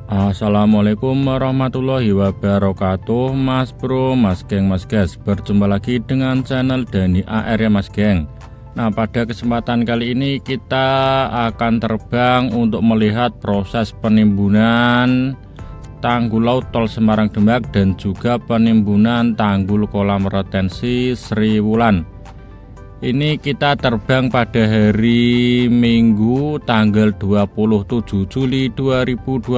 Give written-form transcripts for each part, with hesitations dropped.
Assalamualaikum warahmatullahi wabarakatuh, Mas Bro, Mas Geng, Mas Gas. Berjumpa lagi dengan channel Dani AR ya Mas Geng. Nah, pada kesempatan kali ini kita akan terbang untuk melihat proses penimbunan tanggul laut Tol Semarang Demak dan juga penimbunan tanggul kolam retensi Sri Wulan. Ini kita terbang pada hari Minggu tanggal 27 Juli 2025.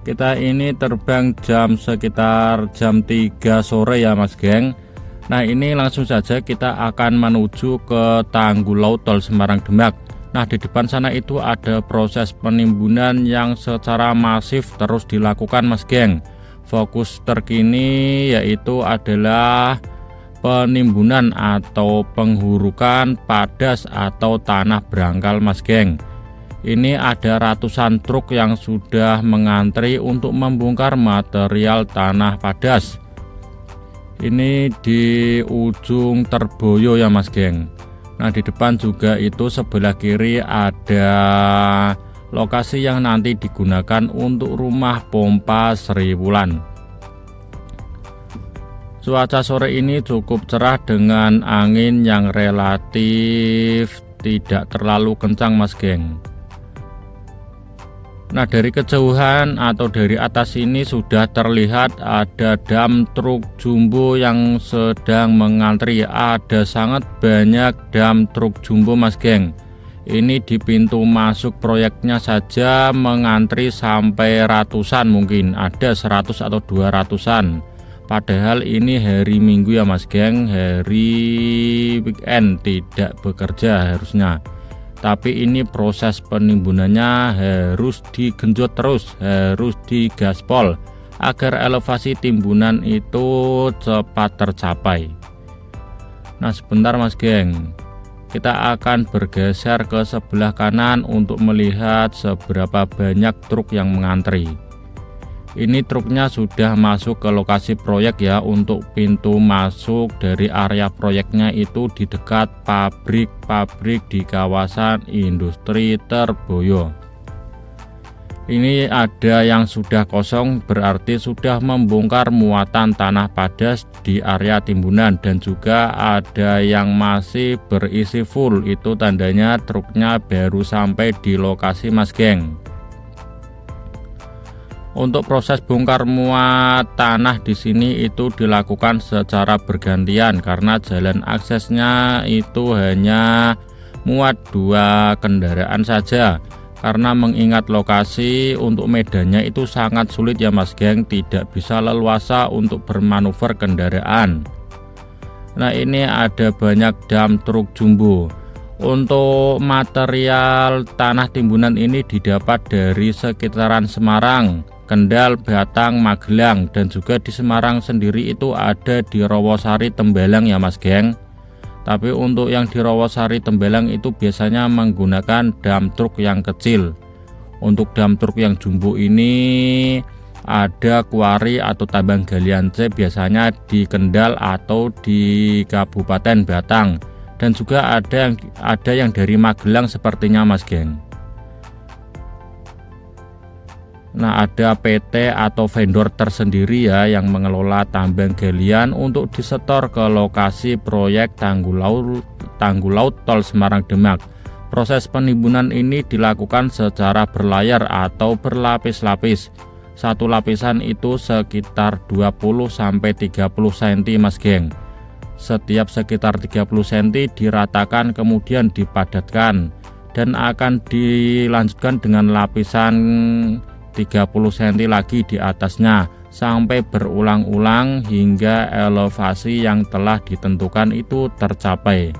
Kita ini terbang sekitar jam 3 sore ya Mas Geng. Nah, ini langsung saja kita akan menuju ke tanggul laut Tol Semarang Demak. Nah, di depan sana itu ada proses penimbunan yang secara masif terus dilakukan Mas Geng. Fokus terkini yaitu adalah penimbunan atau penghurukan padas atau tanah berangkal Mas Geng. Ini ada ratusan truk yang sudah mengantri untuk membongkar material tanah padas. Ini di ujung Terboyo ya Mas Geng. Nah, di depan juga itu sebelah kiri ada lokasi yang nanti digunakan untuk rumah pompa Sri Wulan. Cuaca sore ini cukup cerah dengan angin yang relatif tidak terlalu kencang Mas Geng. Nah, dari kejauhan atau dari atas ini sudah terlihat ada dam truk jumbo yang sedang mengantri. Ada sangat banyak dam truk jumbo Mas Geng. Ini di pintu masuk proyeknya saja mengantri sampai ratusan, mungkin ada 100 atau 200-an. Padahal ini hari Minggu ya Mas Geng, hari weekend, tidak bekerja harusnya. Tapi ini proses penimbunannya harus digenjot terus, harus digaspol agar elevasi timbunan itu cepat tercapai. Nah, sebentar Mas Geng, kita akan bergeser ke sebelah kanan untuk melihat seberapa banyak truk yang mengantri. Ini truknya sudah masuk ke lokasi proyek ya. Untuk pintu masuk dari area proyeknya itu di dekat pabrik-pabrik di kawasan industri Terboyo. Ini ada yang sudah kosong, berarti sudah membongkar muatan tanah padas di area timbunan, dan juga ada yang masih berisi full, itu tandanya truknya baru sampai di lokasi Mas Geng. Untuk proses bongkar muat tanah di sini itu dilakukan secara bergantian karena jalan aksesnya itu hanya muat 2 kendaraan saja. Karena mengingat lokasi untuk medannya itu sangat sulit ya Mas Geng, tidak bisa leluasa untuk bermanuver kendaraan. Nah, ini ada banyak dam truk jumbo. Untuk material tanah timbunan ini didapat dari sekitaran Semarang, Kendal, Batang, Magelang, dan juga di Semarang sendiri itu ada di Rawasari, Tembalang ya Mas Geng. Tapi untuk yang di Rawasari, Tembalang itu biasanya menggunakan dam truk yang kecil. Untuk dam truk yang jumbo ini ada kuari atau tambang galian C, biasanya di Kendal atau di Kabupaten Batang, dan juga ada yang dari Magelang sepertinya Mas Geng. Nah, ada PT atau vendor tersendiri ya yang mengelola tambang galian untuk disetor ke lokasi proyek tanggul laut Tol Semarang Demak. Proses penimbunan ini dilakukan secara berlayar atau berlapis-lapis. Satu lapisan itu sekitar 20-30 cm Mas Geng. Setiap sekitar 30 cm diratakan kemudian dipadatkan dan akan dilanjutkan dengan lapisan 30 cm lagi di atasnya sampai berulang-ulang hingga elevasi yang telah ditentukan itu tercapai.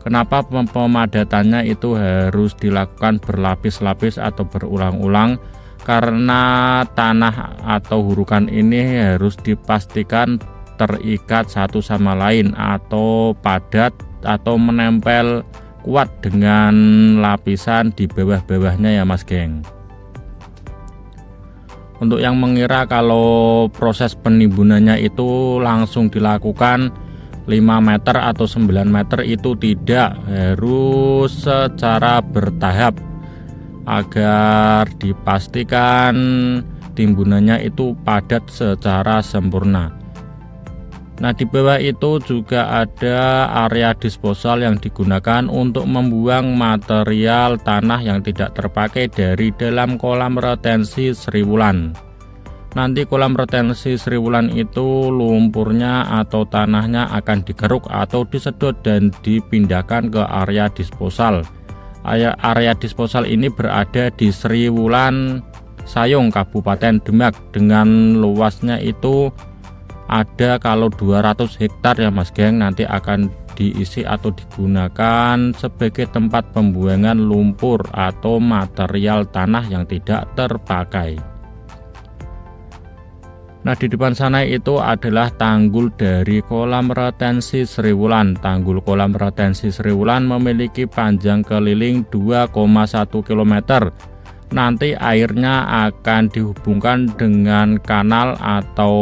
Kenapa pemadatannya itu harus dilakukan berlapis-lapis atau berulang-ulang? Karena tanah atau hurukan ini harus dipastikan terikat satu sama lain atau padat atau menempel kuat dengan lapisan di bawah-bawahnya ya Mas Geng. Untuk yang mengira kalau proses penimbunannya itu langsung dilakukan 5 meter atau 9 meter, itu tidak, harus secara bertahap. agar dipastikan timbunannya itu padat secara sempurna. Nah, di bawah itu juga ada area disposal yang digunakan untuk membuang material tanah yang tidak terpakai dari dalam kolam retensi Sri Wulan. Nanti kolam retensi Sri Wulan itu lumpurnya atau tanahnya akan digeruk atau disedot dan dipindahkan ke area disposal. Area disposal ini berada di Sri Wulan Sayung, Kabupaten Demak, dengan luasnya itu ada kalau 200 hektar ya Mas Geng. Nanti akan diisi atau digunakan sebagai tempat pembuangan lumpur atau material tanah yang tidak terpakai. Nah, di depan sana itu adalah tanggul dari kolam retensi Sri Wulan. Tanggul kolam retensi Sri Wulan memiliki panjang keliling 2,1 km. Nanti airnya akan dihubungkan dengan kanal atau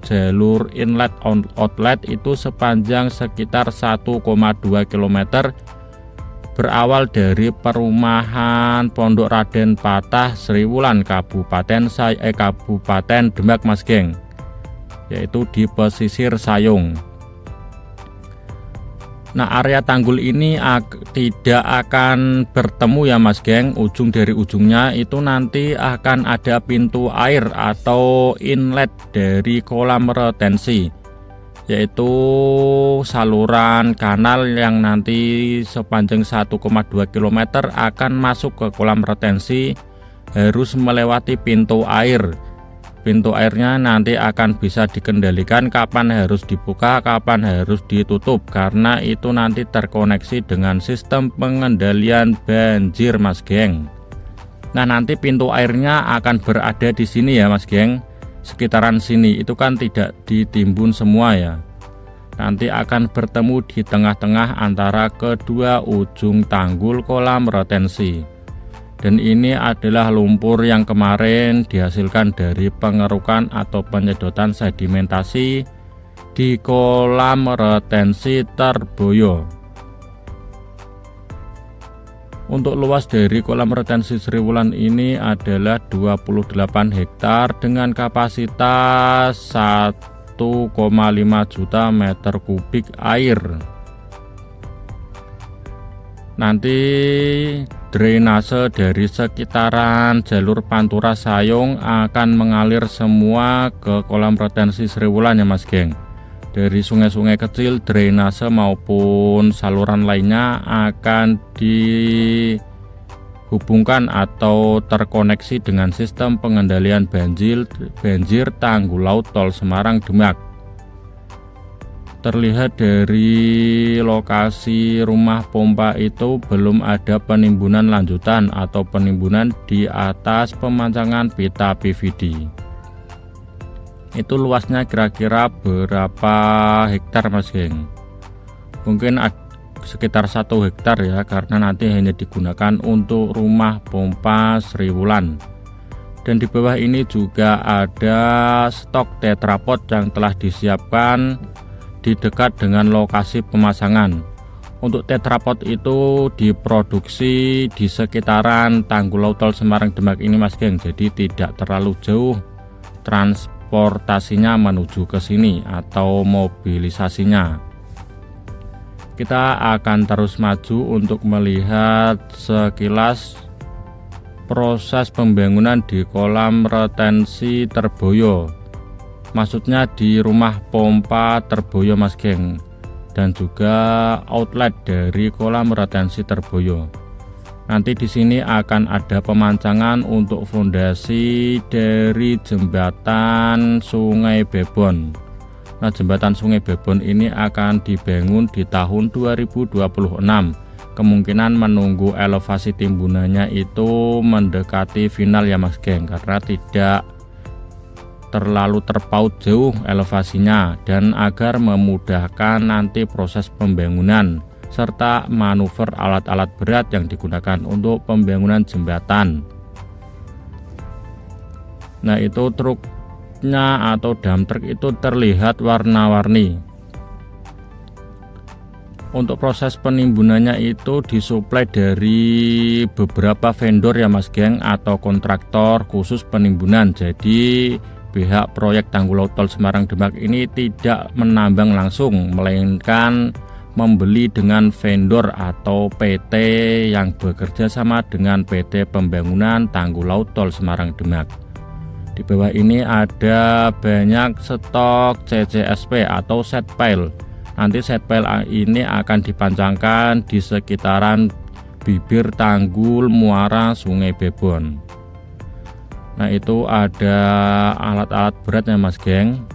jalur inlet outlet itu sepanjang sekitar 1,2 km, berawal dari perumahan Pondok Raden Patah Sri Wulan, Kabupaten Demak Mas Geng, yaitu di pesisir Sayung. Nah, area tanggul ini tidak akan bertemu ya Mas Geng, ujung dari ujungnya itu nanti akan ada pintu air atau inlet dari kolam retensi, yaitu saluran kanal yang nanti sepanjang 1,2 km akan masuk ke kolam retensi, harus melewati pintu air. Pintu airnya nanti akan bisa dikendalikan kapan harus dibuka, kapan harus ditutup, karena itu nanti terkoneksi dengan sistem pengendalian banjir Mas Geng. Nah, nanti pintu airnya akan berada di sini ya Mas Geng, sekitaran sini itu kan tidak ditimbun semua ya. Nanti akan bertemu di tengah-tengah antara kedua ujung tanggul kolam retensi. Dan ini adalah lumpur yang kemarin dihasilkan dari pengerukan atau penyedotan sedimentasi di kolam retensi Terboyo. Untuk luas dari kolam retensi Sri Wulan ini adalah 28 hektar dengan kapasitas 1,5 juta meter kubik air. Nanti drainase dari sekitaran jalur Pantura Sayung akan mengalir semua ke kolam retensi Sri Wulan ya Mas Geng. Dari sungai-sungai kecil, drainase maupun saluran lainnya akan dihubungkan atau terkoneksi dengan sistem pengendalian banjir Tanggul Laut Tol Semarang Demak. Terlihat dari lokasi rumah pompa itu belum ada penimbunan lanjutan atau penimbunan di atas pemancangan pita PVD. Itu luasnya kira-kira berapa hektar Mas Geng? Mungkin sekitar 1 hektar ya, karena nanti hanya digunakan untuk rumah pompa Sri Wulan. Dan di bawah ini juga ada stok tetrapod yang telah disiapkan di dekat dengan lokasi pemasangan. Untuk tetrapod itu diproduksi di sekitaran Tanggul Laut Tol Semarang Demak ini Mas Geng, jadi tidak terlalu jauh transportasinya menuju ke sini atau mobilisasinya. Kita akan terus maju untuk melihat sekilas proses pembangunan di kolam retensi Terboyo. Maksudnya di rumah pompa Terboyo Mas Geng, dan juga outlet dari kolam retensi Terboyo. Nanti di sini akan ada pemancangan untuk fondasi dari jembatan Sungai Bebon. Nah, jembatan Sungai Bebon ini akan dibangun di tahun 2026. Kemungkinan menunggu elevasi timbunannya itu mendekati final ya Mas Geng, karena tidak terlalu terpaut jauh elevasinya, dan agar memudahkan nanti proses pembangunan serta manuver alat-alat berat yang digunakan untuk pembangunan jembatan. Nah, itu truknya atau dump truck itu terlihat warna-warni. Untuk proses penimbunannya itu disuplai dari beberapa vendor ya Mas Geng, atau kontraktor khusus penimbunan. Jadi pihak proyek Tanggul Laut Tol Semarang Demak ini tidak menambang langsung, melainkan membeli dengan vendor atau PT yang bekerja sama dengan PT Pembangunan Tanggul Laut Tol Semarang Demak. Di bawah ini ada banyak stok CCSP atau set pile. Nanti set pile ini akan dipancangkan di sekitaran bibir tanggul muara Sungai Bebon. Nah, itu ada alat-alat beratnya Mas Geng.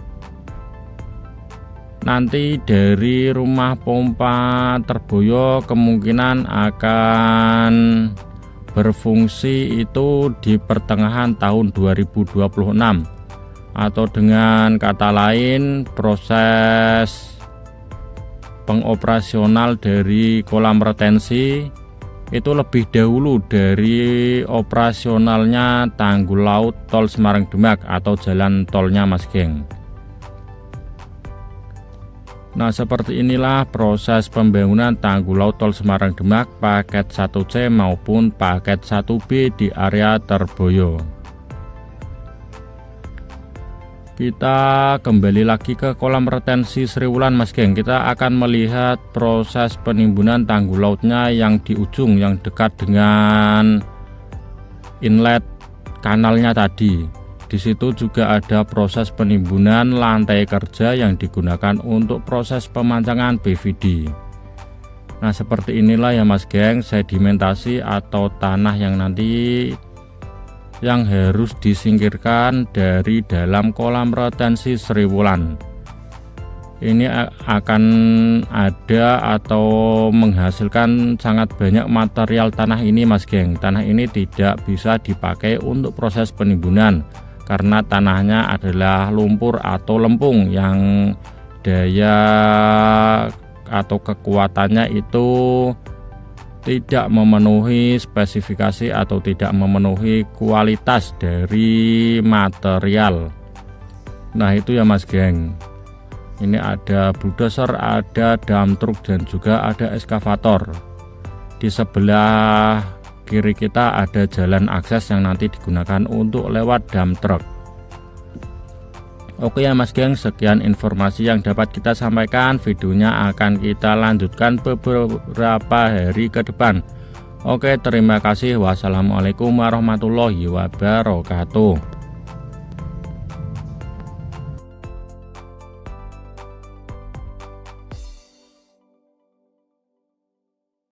Nanti dari rumah pompa Terboyo kemungkinan akan berfungsi itu di pertengahan tahun 2026, atau dengan kata lain proses pengoperasional dari kolam retensi itu lebih dahulu dari operasionalnya Tanggul Laut Tol Semarang Demak atau jalan tolnya Mas Geng. Nah, seperti inilah proses pembangunan Tanggul Laut Tol Semarang Demak paket 1C maupun paket 1B di area Terboyo. Kita kembali lagi ke kolam retensi Sriwulan Mas Geng. Kita akan melihat proses penimbunan tanggul lautnya yang di ujung, yang dekat dengan inlet kanalnya tadi. Di situ juga ada proses penimbunan lantai kerja yang digunakan untuk proses pemancangan BVD. Nah, seperti inilah ya Mas Geng, sedimentasi atau tanah yang harus disingkirkan dari dalam kolam retensi Sriwulan. Ini akan ada atau menghasilkan sangat banyak material tanah ini Mas Geng. Tanah ini tidak bisa dipakai untuk proses penimbunan karena tanahnya adalah lumpur atau lempung yang daya atau kekuatannya itu tidak memenuhi spesifikasi atau tidak memenuhi kualitas dari material. Nah, itu ya Mas Geng. Ini ada bulldozer, ada dump truck, dan juga ada eskavator. Di sebelah kiri kita ada jalan akses yang nanti digunakan untuk lewat dump truck. Oke ya Mas Geng, sekian informasi yang dapat kita sampaikan. Videonya akan kita lanjutkan beberapa hari ke depan. Oke, terima kasih. Wassalamualaikum warahmatullahi wabarakatuh.